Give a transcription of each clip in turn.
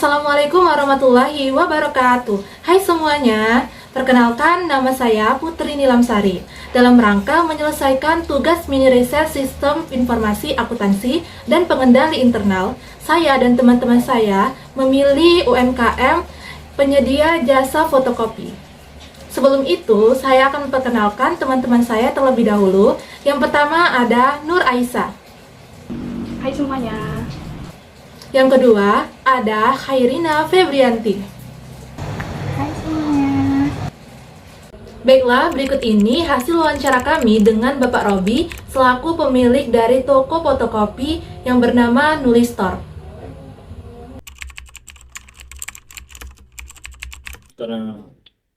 Assalamualaikum warahmatullahi wabarakatuh. Hai semuanya, perkenalkan nama saya Putri Nilamsari. Dalam rangka menyelesaikan tugas mini riset sistem informasi akuntansi dan pengendali internal, saya dan teman-teman saya memilih UMKM penyedia jasa fotokopi. Sebelum itu, saya akan memperkenalkan teman-teman saya terlebih dahulu. Yang pertama ada Nur Aisyah. Hai semuanya. Yang kedua ada Khairina Febrianti. Hai semuanya. Baiklah, berikut ini hasil wawancara kami dengan Bapak Robi selaku pemilik dari toko fotokopi yang bernama Nulistore. Karena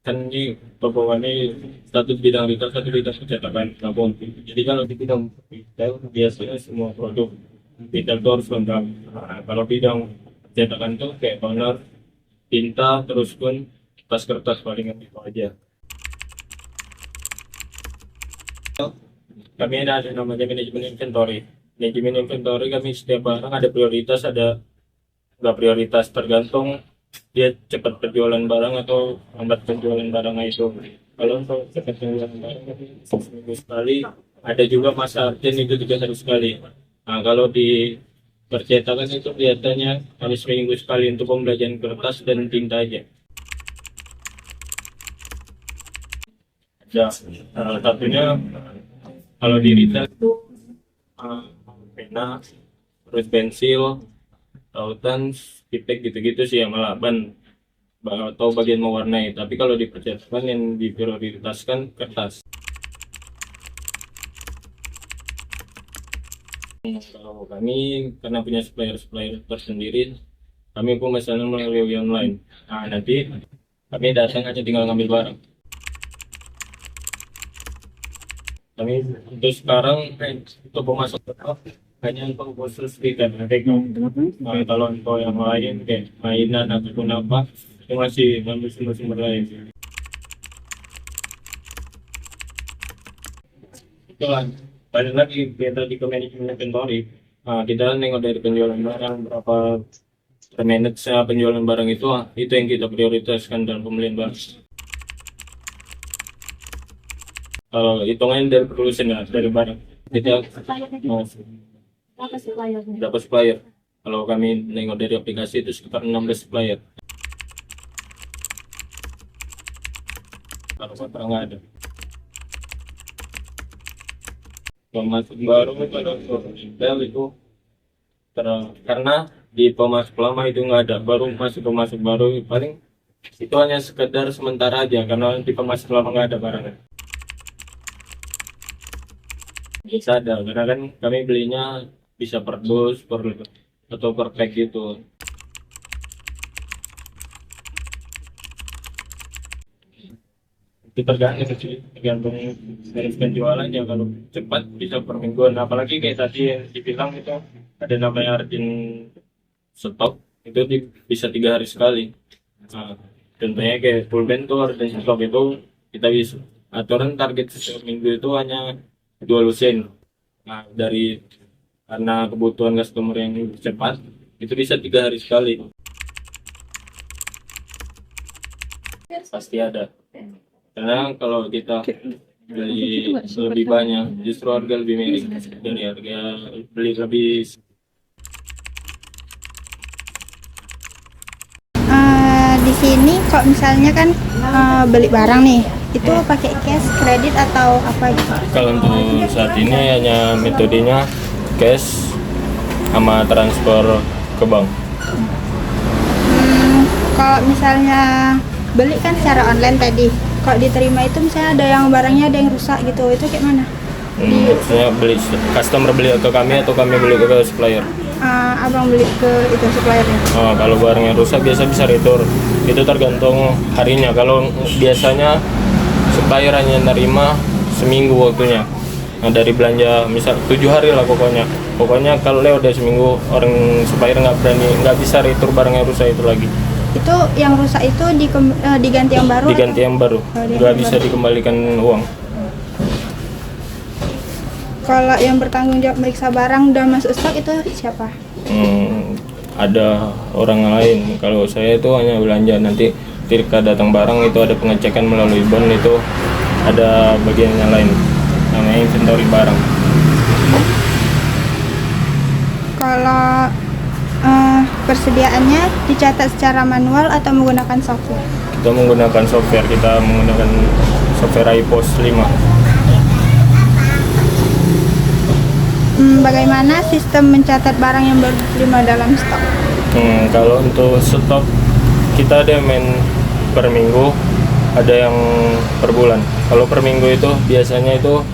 kan ini perempuannya satu bidang retail, satu bidang percetakan tabung. Jadi kalau di bidang retail biasanya semua produk retail itu harus lengkap. Nah, kalau bidang percetakan itu kayak toner, tinta, terus pun kertas palingan itu aja. Kami ada namanya manajemen inventory. Manajemen inventory kami setiap barang ada prioritas, ada nggak prioritas, tergantung dia cepat penjualan barang atau lambat penjualan barangnya itu. Kalau untuk cepat penjualan barang seminggu sekali, ada juga masa urgent itu 3 hari sekali. Nah, kalau di percetakan itu biasanya harus seminggu sekali untuk pembelajaran kertas dan tinta aja. Ya, salah satunya kalau di retail itu pena, terus pensil, tautan, pipet gitu-gitu sih yang ban atau bagian mewarnai. Tapi kalau di percetakan yang diprioritaskan kertas. Kalau kami karena punya supplier tersendiri, kami pun misalnya melalui online. Nah, nanti kami datang aja tinggal ngambil barang. Kami untuk sekarang untuk pemasok tetap hanya untuk khusus retail. Nah, kalau untuk yang lain kayak mainan ataupun apa itu masih ngambil sumber-sumber lain. Itulah, balik lagi kita di manajemen inventory. Nah, kita nengok dari penjualan barang berapa termanage penjualan barang itu yang kita prioritaskan dalam pembelian barang. Kalau hitungannya dari produsen ya, dari barang kita dapat supplier. Kalau kami nengok dari aplikasi itu sekitar 16 supplier. Kalau kontrak nggak ada. Pemasok baru pada retail itu karena di pemasok lama itu nggak ada, baru masuk pemasok baru paling itu hanya sekedar sementara aja karena di pemasok lama nggak ada barangnya. Bisa ada karena kan kami belinya bisa per dus atau per pack gitu. Itu tergantung dari penjualannya. Kalau cepat bisa per mingguan, apalagi kayak tadi yang dibilang itu ada namanya urgent stok itu bisa 3 hari sekali. Nah, contohnya kayak full band tuh urgent stok itu kita bisa aturan target setiap minggu itu hanya 2 lusin. Nah, karena kebutuhan customer yang cepat itu bisa 3 hari sekali. Pasti ada. Karena kalau kita beli lebih banyak, justru harga lebih miring dari harga beli lebih. Di sini kok misalnya kan beli barang nih, itu pakai cash, kredit atau apa gitu? Kalau untuk saat ini hanya metodenya cash sama transfer ke bank. Kalau misalnya beli kan secara online tadi, kalau diterima itu misalnya ada yang barangnya ada yang rusak gitu, itu kayak mana? Maksudnya customer beli ke kami atau kami beli ke supplier? Abang beli ke itu suppliernya. Kalau barangnya rusak biasa bisa retur. Itu tergantung harinya. Kalau biasanya supplier hanya nerima seminggu waktunya. Nah, dari belanja misal 7 hari lah pokoknya. Pokoknya kalau udah seminggu orang supplier nggak bisa retur barang yang rusak itu lagi. Itu yang rusak itu diganti yang baru? Diganti yang baru. Nggak bisa dikembalikan uang. Kalau yang bertanggung jawab meriksa barang dan masuk stok itu siapa? ada orang lain. Kalau saya itu hanya belanja, nanti ketika datang barang itu ada pengecekan melalui bon, itu ada bagian yang lain namanya inventory barang. Kalau persediaannya dicatat secara manual atau menggunakan software? Kita menggunakan software, iPOS 5. Bagaimana sistem mencatat barang yang baru diterima dalam stok? Kalau untuk stok kita ada main per minggu, ada yang per bulan. Kalau per minggu itu biasanya itu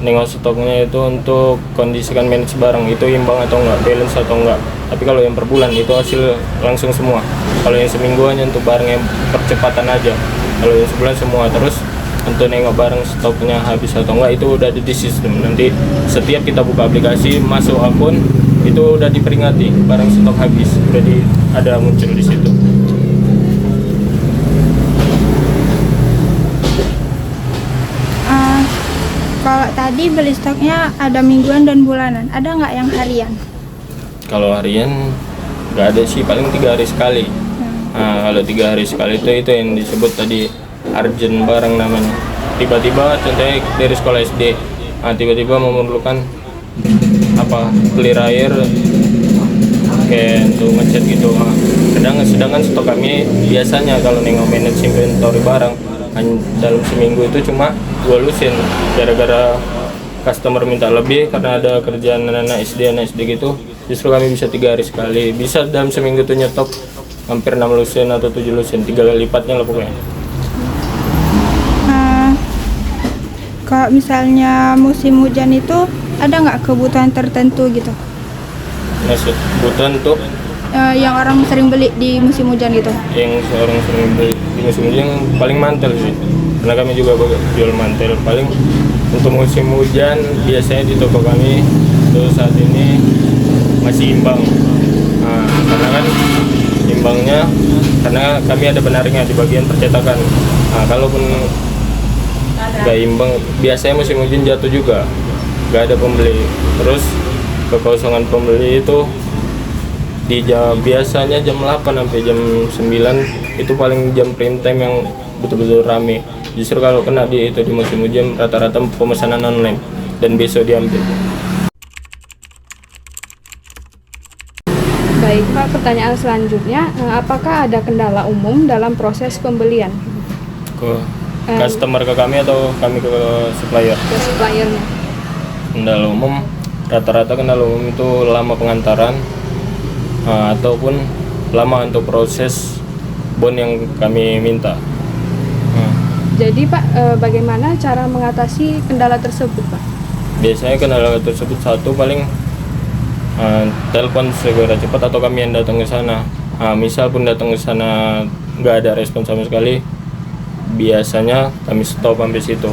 nengok stoknya itu untuk kondisikan manage barang itu imbang atau enggak, balance atau enggak. Tapi kalau yang per bulan itu hasil langsung semua. Kalau yang seminggu hanya untuk barang yang percepatan aja. Kalau yang sebulan semua. Terus untuk nengok barang stoknya habis atau enggak itu udah di sistem. Nanti setiap kita buka aplikasi, masuk akun, itu udah diperingati barang stok habis, udah ada muncul di situ. Kalau tadi beli stoknya ada mingguan dan bulanan, ada nggak yang harian? Kalau harian nggak ada sih, paling 3 hari sekali. Nah, kalau 3 hari sekali itu yang disebut tadi urgent barang namanya. Tiba-tiba contohnya dari sekolah SD, tiba-tiba memerlukan clear air kayak untuk ngecat gitu. Sedangkan stok kami biasanya kalau nengok manage inventory barang dalam seminggu itu cuma 2 lusin, gara-gara customer minta lebih karena ada kerjaan anak SD gitu. Justru kami bisa 3 hari sekali, bisa dalam seminggu itu nyetok hampir 6 lusin atau 7 lusin, 3 kali lipatnya lah pokoknya. Kalau misalnya musim hujan itu ada nggak kebutuhan tertentu gitu? Maksud kebutuhan tuh Yang orang sering beli di musim hujan gitu? yang seorang sering beli di musim hujan paling mantel sih, karena kami juga jual mantel. Paling untuk musim hujan biasanya di toko kami itu saat ini masih imbang. Karena kan imbangnya karena kami ada benarnya di bagian percetakan. Kalaupun nggak imbang, biasanya musim hujan jatuh juga, nggak ada pembeli. Terus kekosongan pembeli itu biasanya jam 8 sampai jam 9 itu paling jam prime time yang betul-betul rame. Justru kalau kena di musim hujan rata-rata pemesanan online dan besok diambil. Baik Pak, pertanyaan selanjutnya, apakah ada kendala umum dalam proses pembelian Ke customer ke kami atau kami ke supplier? ke suppliernya? Rata-rata kendala umum itu lama pengantaran, ataupun lama untuk proses bon yang kami minta. Jadi Pak, bagaimana cara mengatasi kendala tersebut Pak? Biasanya kendala tersebut satu paling telepon segera cepat atau kami yang datang ke sana. Misal pun datang ke sana nggak ada respon sama sekali, biasanya kami stop sampai situ.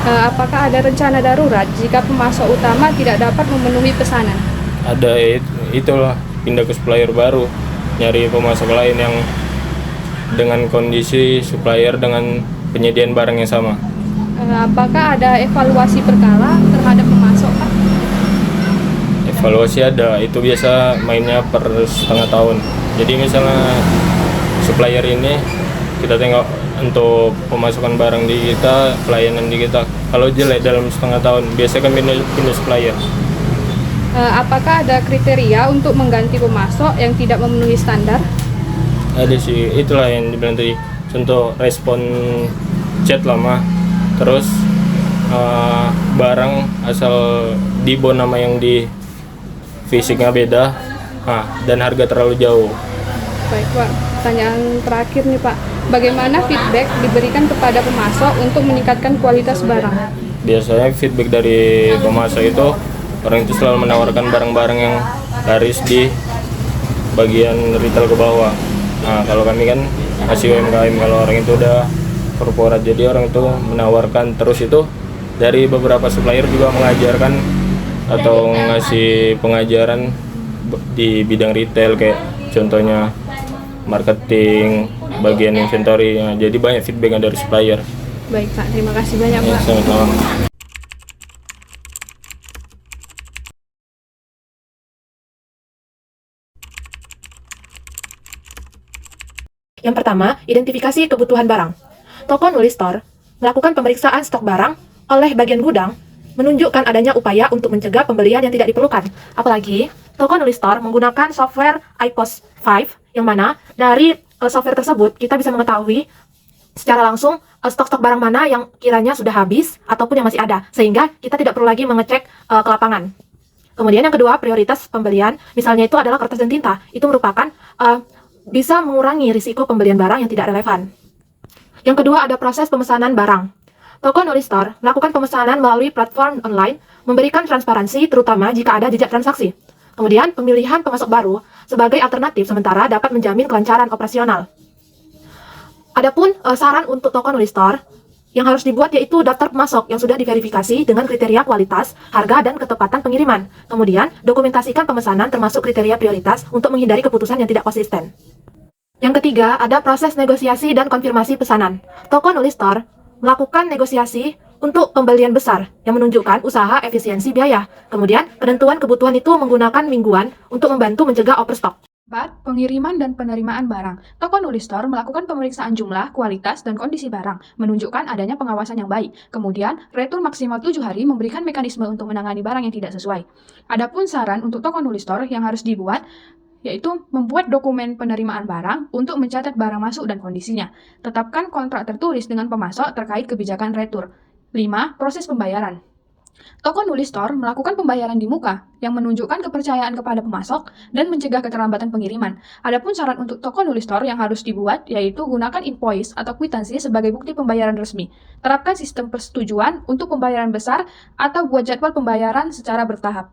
Apakah ada rencana darurat jika pemasok utama tidak dapat memenuhi pesanan? Ada, itulah pindah ke supplier baru, nyari pemasok lain yang dengan kondisi supplier dengan penyediaan barang yang sama. Apakah ada evaluasi berkala terhadap pemasok Pak? Evaluasi ada, itu biasa mainnya per setengah tahun. Jadi misalnya supplier ini kita tengok untuk pemasukan barang di kita, pelayanan di kita, kalau jelek dalam setengah tahun biasanya kami pindah supplier. Apakah ada kriteria untuk mengganti pemasok yang tidak memenuhi standar? Ada sih, itulah yang dibilang tadi, contoh respon chat lama, terus barang asal di bon nama yang di fisiknya beda, dan harga terlalu jauh. Baik Pak, pertanyaan terakhir nih Pak, bagaimana feedback diberikan kepada pemasok untuk meningkatkan kualitas barang? Biasanya feedback dari pemasok itu orang itu selalu menawarkan barang-barang yang laris di bagian retail ke bawah. Kalau kami kan masih UMKM, kalau orang itu udah korporat, jadi orang itu menawarkan terus. Itu dari beberapa supplier juga mengajarkan atau ngasih pengajaran di bidang retail, kayak contohnya marketing, bagian inventory. Jadi banyak feedback dari supplier. Baik Pak, terima kasih banyak Ya, Pak. sama-sama. Yang pertama, identifikasi kebutuhan barang. Toko nulis store melakukan pemeriksaan stok barang oleh bagian gudang, menunjukkan adanya upaya untuk mencegah pembelian yang tidak diperlukan. Apalagi, toko nulis store menggunakan software iPOS 5, yang mana dari software tersebut kita bisa mengetahui secara langsung stok-stok barang mana yang kiranya sudah habis ataupun yang masih ada, sehingga kita tidak perlu lagi mengecek ke lapangan. Kemudian yang kedua, prioritas pembelian, misalnya itu adalah kertas dan tinta. Itu merupakan bisa mengurangi risiko pembelian barang yang tidak relevan. Yang kedua, ada proses pemesanan barang. Toko nulis store melakukan pemesanan melalui platform online, memberikan transparansi terutama jika ada jejak transaksi. Kemudian, pemilihan pemasok baru sebagai alternatif sementara dapat menjamin kelancaran operasional. Adapun saran untuk toko nulis store yang harus dibuat yaitu daftar pemasok yang sudah diverifikasi dengan kriteria kualitas, harga, dan ketepatan pengiriman. Kemudian, dokumentasikan pemesanan termasuk kriteria prioritas untuk menghindari keputusan yang tidak konsisten. Yang ketiga, ada proses negosiasi dan konfirmasi pesanan. Toko nulis store melakukan negosiasi untuk pembelian besar yang menunjukkan usaha efisiensi biaya. Kemudian, penentuan kebutuhan itu menggunakan mingguan untuk membantu mencegah overstock. 4. Pengiriman dan penerimaan barang. Toko nulis store melakukan pemeriksaan jumlah, kualitas, dan kondisi barang, menunjukkan adanya pengawasan yang baik. Kemudian, retur maksimal 7 hari memberikan mekanisme untuk menangani barang yang tidak sesuai. Adapun saran untuk toko nulis store yang harus dibuat, yaitu membuat dokumen penerimaan barang untuk mencatat barang masuk dan kondisinya. Tetapkan kontrak tertulis dengan pemasok terkait kebijakan retur. 5. Proses pembayaran. Toko nulis store melakukan pembayaran di muka yang menunjukkan kepercayaan kepada pemasok dan mencegah keterlambatan pengiriman. Adapun saran untuk toko nulis store yang harus dibuat yaitu gunakan invoice atau kwitansi sebagai bukti pembayaran resmi. Terapkan sistem persetujuan untuk pembayaran besar atau buat jadwal pembayaran secara bertahap.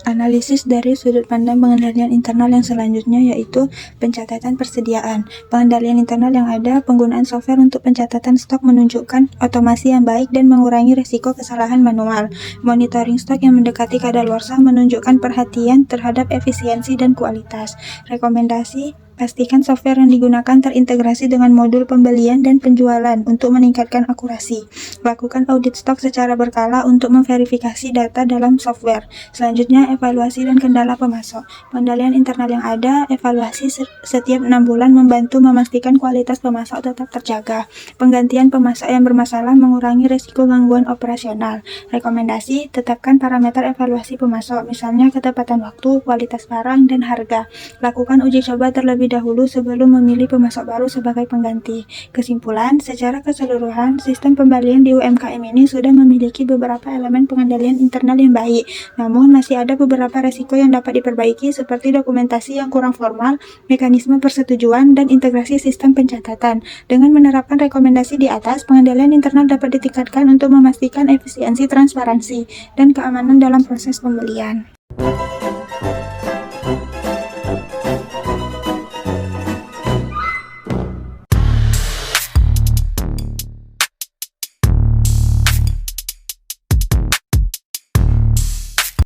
Analisis dari sudut pandang pengendalian internal yang selanjutnya yaitu pencatatan persediaan. Pengendalian internal yang ada, penggunaan software untuk pencatatan stok menunjukkan otomasi yang baik dan mengurangi risiko kesalahan manual. Monitoring stok yang mendekati kadaluarsa menunjukkan perhatian terhadap efisiensi dan kualitas. Rekomendasi: pastikan software yang digunakan terintegrasi dengan modul pembelian dan penjualan untuk meningkatkan akurasi. Lakukan audit stok secara berkala untuk memverifikasi data dalam software. Selanjutnya, evaluasi dan kendala pemasok. Pengendalian internal yang ada, evaluasi setiap 6 bulan membantu memastikan kualitas pemasok tetap terjaga. Penggantian pemasok yang bermasalah mengurangi risiko gangguan operasional. Rekomendasi: tetapkan parameter evaluasi pemasok, misalnya ketepatan waktu, kualitas barang, dan harga. Lakukan uji coba terlebih dahulu sebelum memilih pemasok baru sebagai pengganti. Kesimpulan, secara keseluruhan, sistem pembelian di UMKM ini sudah memiliki beberapa elemen pengendalian internal yang baik. Namun, masih ada beberapa resiko yang dapat diperbaiki seperti dokumentasi yang kurang formal, mekanisme persetujuan, dan integrasi sistem pencatatan. Dengan menerapkan rekomendasi di atas, pengendalian internal dapat ditingkatkan untuk memastikan efisiensi, transparansi, dan keamanan dalam proses pembelian.